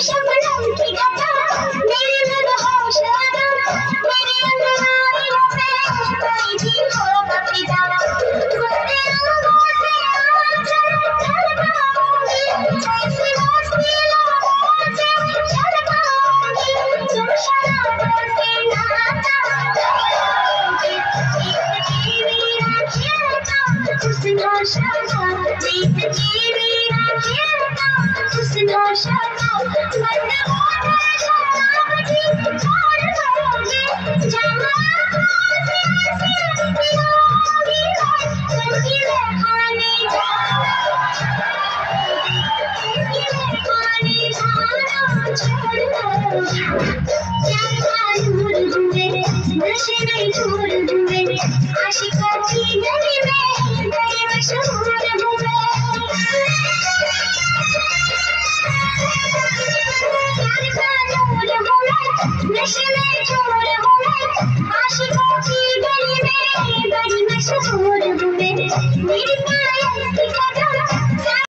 शबनम की गदा मेरे मदहोश कदम मेरे अंगनाई पे कोई भी होगा फिदा तेरे अंगों से आंचल धड़काऊंगी ऐसी वसीला से छलकाऊंगी तुम शराबों से नाता करोगे प्रीत की वीरा खेलता हुस्न शबा प्रीत की वीरा खेलता हुस्न शबा मत होने शराब की छोड़ करोगे जहाँ से ऐसी पिलाऊंगी मैं संगीत खाने जाना छोड़ करोगे क्या दूर हुए नशे नहीं छोड़ हुए आशिकों की गली में बड़े मशहूर हुए प्यार का नूर हुए नशे नहीं छोड़ हुए आशिकों की गली में बड़ी मशहूर हुए मेरी